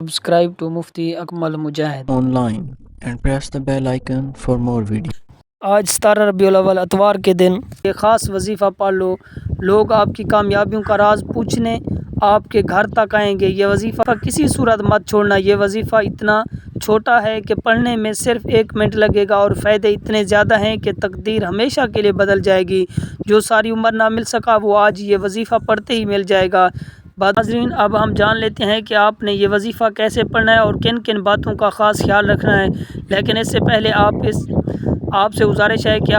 Subscribe to Mufti Akmal Mujahid online and press the bell icon for more videos. آج 17 ربیع الاول اتوار کے دن یہ خاص وظیفہ پڑھ لو، لوگ آپ کی کامیابیوں کا راز پوچھنے آپ کے گھر تک آئیں گے۔ یہ وظیفہ کسی صورت مت چھوڑنا، یہ وظیفہ اتنا چھوٹا ہے کہ پڑھنے میں صرف 1 منٹ لگے گا اور فائدے اتنے زیادہ ہیں کہ تقدیر ہمیشہ کے لیے بدل جائے گی۔ جو ساری عمر نہ مل سکا وہ آج یہ وظیفہ پڑھتے ہی مل جائے گا۔ ناظرین، اب ہم جان لیتے ہیں کہ آپ نے یہ وظیفہ کیسے پڑھنا ہے اور کن کن باتوں کا خاص خیال رکھنا ہے، لیکن اس سے پہلے آپ سے گزارش ہے کہ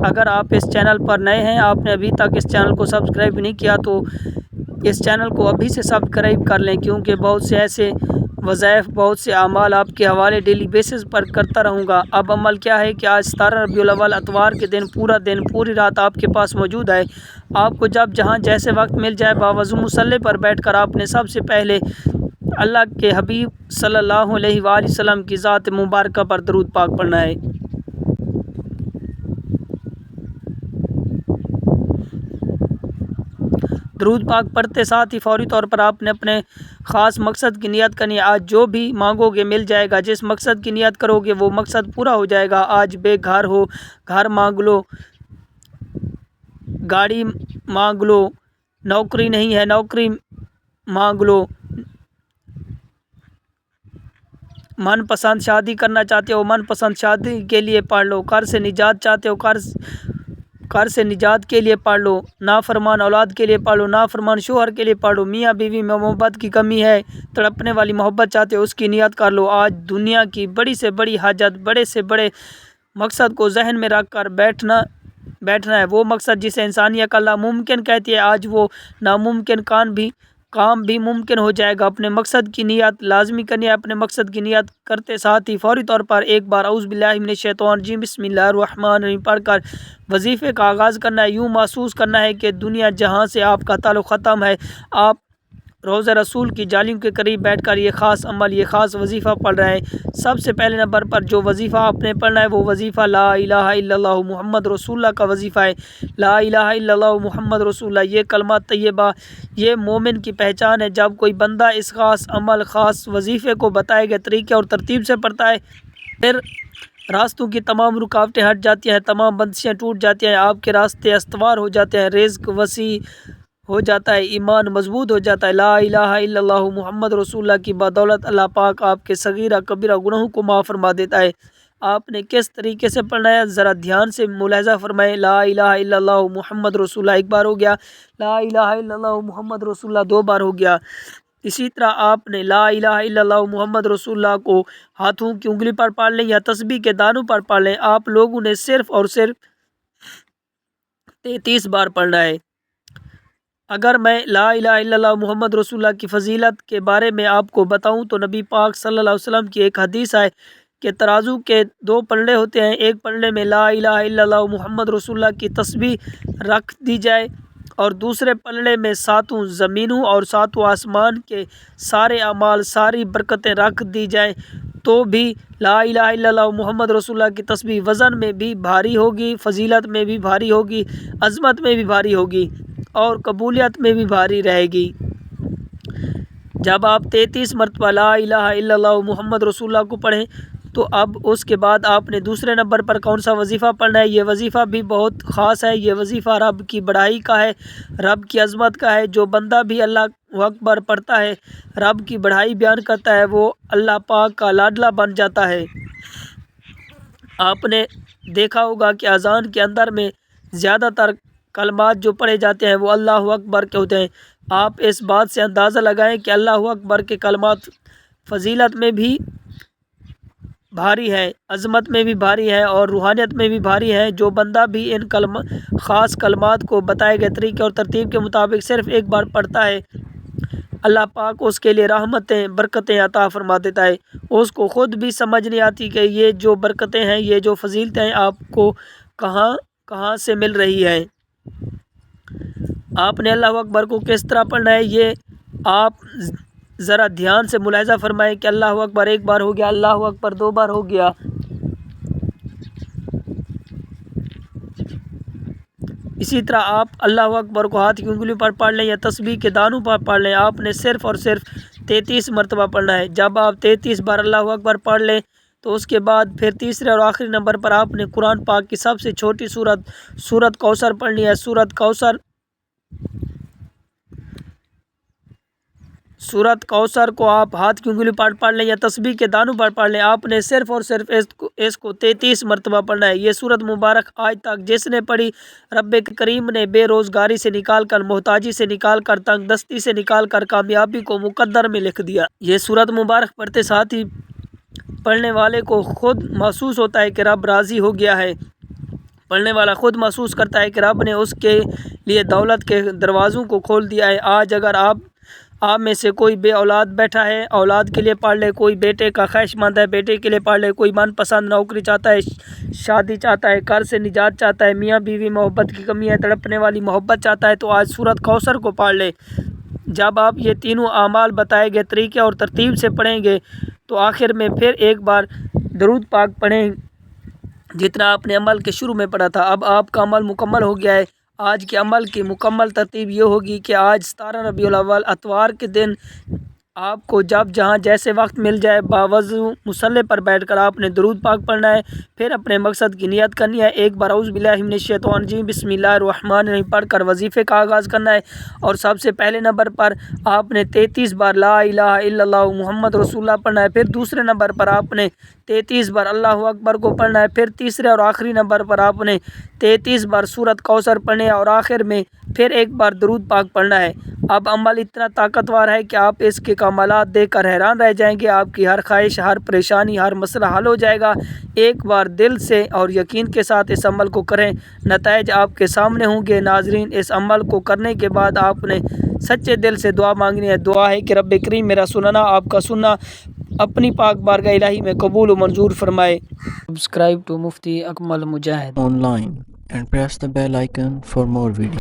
اگر آپ اس چینل پر نئے ہیں، آپ نے ابھی تک اس چینل کو سبسکرائب نہیں کیا تو اس چینل کو ابھی سے سبسکرائب کر لیں، کیونکہ بہت سے ایسے وظائف، بہت سے اعمال آپ کے حوالے ڈیلی بیسس پر کرتا رہوں گا۔ اب عمل کیا ہے کہ آج 17 ربیع الاول اتوار کے دن پورا دن، پوری رات آپ کے پاس موجود ہے۔ آپ کو جب جہاں جیسے وقت مل جائے، باوضو مصلی پر بیٹھ کر آپ نے سب سے پہلے اللہ کے حبیب صلی اللہ علیہ وآلہ وسلم کی ذات مبارکہ پر درود پاک پڑھنا ہے۔ درود پاک پڑھتے ساتھ ہی فوری طور پر آپ نے اپنے خاص مقصد کی نیت کرنی ہے۔ آج جو بھی مانگو گے مل جائے گا، جس مقصد کی نیت کرو گے وہ مقصد پورا ہو جائے گا۔ آج بے گھر ہو، گھر مانگ لو، گاڑی مانگ لو، نوکری نہیں ہے نوکری مانگ لو، من پسند شادی کرنا چاہتے ہو من پسند شادی کے لیے پڑھ لو، قرض سے نجات چاہتے ہو قرض سے نجات کے لیے پڑھ لو، نافرمان اولاد کے لیے پڑھ لو، نافرمان شوہر کے لیے پڑھ لو، میاں بیوی میں محبت کی کمی ہے، تڑپنے والی محبت چاہتے ہو اس کی نیت کر لو۔ آج دنیا کی بڑی سے بڑی حاجت، بڑے سے بڑے مقصد کو ذہن میں رکھ کر بیٹھنا ہے، وہ مقصد جسے انسانی عقل ناممکن کہتی ہے، آج وہ ناممکن کام بھی ممکن ہو جائے گا۔ اپنے مقصد کی نیت لازمی کرنی ہے۔ اپنے مقصد کی نیت کرتے ساتھ ہی فوری طور پر ایک بار اعوذ باللہ من الشیطان الرجیم بسم اللہ الرحمن الرحیم پڑھ کر وظیفے کا آغاز کرنا ہے۔ یوں محسوس کرنا ہے کہ دنیا جہاں سے آپ کا تعلق ختم ہے، آپ روضہ رسول کی جالیوں کے قریب بیٹھ کر یہ خاص عمل، یہ خاص وظیفہ پڑھ رہے ہیں۔ سب سے پہلے نمبر پر جو وظیفہ آپ نے پڑھنا ہے وہ وظیفہ لا الہ الا اللہ محمد رسول اللہ کا وظیفہ ہے۔ لا الہ الا اللہ محمد رسول اللہ، یہ کلمہ طیبہ، یہ مومن کی پہچان ہے۔ جب کوئی بندہ اس خاص عمل، خاص وظیفے کو بتائے گئے طریقے اور ترتیب سے پڑھتا ہے، پھر راستوں کی تمام رکاوٹیں ہٹ جاتی ہیں، تمام بندشیں ٹوٹ جاتی ہیں، آپ کے راستے استوار ہو جاتے ہیں، رزق وسیع ہو جاتا ہے، ایمان مضبوط ہو جاتا ہے۔ لا الہ الا اللہ محمد رسول اللہ کی بدولت اللہ پاک آپ کے صغیرہ کبیرہ گناہوں کو معاف فرما دیتا ہے۔ آپ نے کس طریقے سے پڑھنا ہے ذرا دھیان سے ملاحظہ فرمائیں۔ لا الہ الا اللہ محمد رسول اللہ 1 بار ہو گیا، لا الہ الا اللہ محمد رسول اللہ 2 بار ہو گیا۔ اسی طرح آپ نے لا الہ الا اللہ محمد رسول اللہ کو ہاتھوں کی انگلی پر پڑھ لیں یا تسبیح کے دانوں پر پڑھ لیں۔ آپ لوگوں نے صرف اور صرف 33 بار پڑھنا ہے۔ اگر میں لا الہ الا اللہ محمد رسول اللہ کی فضیلت کے بارے میں آپ کو بتاؤں تو نبی پاک صلی اللہ علیہ وسلم کی ایک حدیث ہے کہ ترازو کے 2 پلڑے ہوتے ہیں، ایک پلڑے میں لا الہ الا اللہ محمد رسول اللہ کی تسبیح رکھ دی جائے اور دوسرے پلڑے میں 7 زمینوں اور 7 آسمان کے سارے اعمال، ساری برکتیں رکھ دی جائیں تو بھی لا الہ الا اللہ محمد رسول اللہ کی تسبیح وزن میں بھی بھاری ہوگی، فضیلت میں بھی بھاری ہوگی، عظمت میں بھی بھاری ہوگی اور قبولیت میں بھی بھاری رہے گی۔ جب آپ 33 مرتبہ لا الہ الا اللہ محمد رسول اللہ کو پڑھیں تو اب اس کے بعد آپ نے دوسرے نمبر پر کون سا وظیفہ پڑھنا ہے؟ یہ وظیفہ بھی بہت خاص ہے، یہ وظیفہ رب کی بڑائی کا ہے، رب کی عظمت کا ہے۔ جو بندہ بھی اللہ اکبر پڑھتا ہے، رب کی بڑائی بیان کرتا ہے، وہ اللہ پاک کا لاڈلا بن جاتا ہے۔ آپ نے دیکھا ہوگا کہ اذان کے اندر میں زیادہ تر کلمات جو پڑھے جاتے ہیں وہ اللہ اکبر کے ہوتے ہیں۔ آپ اس بات سے اندازہ لگائیں کہ اللہ اکبر کے کلمات فضیلت میں بھی بھاری ہے، عظمت میں بھی بھاری ہے اور روحانیت میں بھی بھاری ہے۔ جو بندہ بھی ان خاص کلمات کو بتائے گئے طریقے اور ترتیب کے مطابق صرف 1 بار پڑھتا ہے، اللہ پاک اس کے لیے رحمتیں، برکتیں عطا فرما دیتا ہے۔ اس کو خود بھی سمجھ نہیں آتی کہ یہ جو برکتیں ہیں، یہ جو فضیلتیں ہیں آپ کو کہاں سے مل رہی ہے۔ آپ نے اللہ اکبر کو کس طرح پڑھنا ہے، یہ آپ ذرا دھیان سے ملاحظہ فرمائیں کہ اللہ اکبر 1 بار ہو گیا، اللہ اکبر 2 بار ہو گیا۔ اسی طرح آپ اللہ اکبر کو ہاتھ کی انگلی پر پڑھ لیں یا تسبیح کے دانوں پر پڑھ لیں۔ آپ نے صرف اور صرف 33 مرتبہ پڑھنا ہے۔ جب آپ 33 بار اللہ اکبر پڑھ لیں تو اس کے بعد پھر تیسرے اور آخری نمبر پر آپ نے قرآن پاک کی سب سے چھوٹی سورت کوثر پڑھنی ہے۔ سورت کوثر کو آپ ہاتھ کی انگلی پر پڑھ لیں یا تسبیح کے دانوں پر پڑھ لیں۔ آپ نے صرف اور صرف اس کو 33 مرتبہ پڑھنا ہے۔ یہ سورت مبارک آج تک جس نے پڑھی رب کریم نے بے روزگاری سے نکال کر، محتاجی سے نکال کر، تنگ دستی سے نکال کر کامیابی کو مقدر میں لکھ دیا۔ یہ سورت مبارک پڑھتے ساتھ ہی پڑھنے والے کو خود محسوس ہوتا ہے کہ رب راضی ہو گیا ہے۔ پڑھنے والا خود محسوس کرتا ہے کہ رب نے اس کے لیے دولت کے دروازوں کو کھول دیا ہے۔ آج اگر آپ میں سے کوئی بے اولاد بیٹھا ہے، اولاد کے لیے پڑھ لے۔ کوئی بیٹے کا خواہش مند ہے، بیٹے کے لیے پڑھ لے۔ کوئی من پسند نوکری چاہتا ہے، شادی چاہتا ہے، قرض سے نجات چاہتا ہے، میاں بیوی محبت کی کمی ہے، تڑپنے والی محبت چاہتا ہے تو آج سورت کوثر کو پڑھ لے۔ جب آپ یہ تینوں اعمال بتائے گئے طریقے اور ترتیب سے پڑھیں گے تو آخر میں پھر ایک بار درود پاک پڑھیں جتنا آپ نے عمل کے شروع میں پڑھا تھا۔ اب آپ کا عمل مکمل ہو گیا ہے۔ آج کے عمل کی مکمل ترتیب یہ ہوگی کہ آج 17 ربیع الاول اتوار کے دن آپ کو جب جہاں جیسے وقت مل جائے باوضو مصلی پر بیٹھ کر آپ نے درود پاک پڑھنا ہے۔ پھر اپنے مقصد کی نیت کرنی ہے۔ ایک بار اعوذ باللہ من الشیطان الرجیم بسم اللہ الرحمن الرحیم پڑھ کر وظیفے کا آغاز کرنا ہے، اور سب سے پہلے نمبر پر آپ نے 33 بار لا الہ الا اللہ محمد رسول اللہ پڑھنا ہے۔ پھر دوسرے نمبر پر آپ نے 33 بار اللہ اکبر کو پڑھنا ہے۔ پھر تیسرے اور آخری نمبر پر آپ نے 33 بار سورت کوثر پڑھنے ہے، اور آخر میں پھر ایک بار درود پاک پڑھنا ہے۔ اب عمل اتنا طاقتور ہے کہ آپ اس کے کمالات دیکھ کر حیران رہ جائیں گے۔ آپ کی ہر خواہش، ہر پریشانی، ہر مسئلہ حل ہو جائے گا۔ ایک بار دل سے اور یقین کے ساتھ اس عمل کو کریں، نتائج آپ کے سامنے ہوں گے۔ ناظرین، اس عمل کو کرنے کے بعد آپ نے سچے دل سے دعا مانگنی ہے۔ دعا ہے کہ رب کریم میرا سننا، آپ کا سننا اپنی پاک بارگاہ الہی میں قبول و منظور فرمائے۔ Subscribe to Mufti Akmal Mujahid online and press the bell icon for more videos.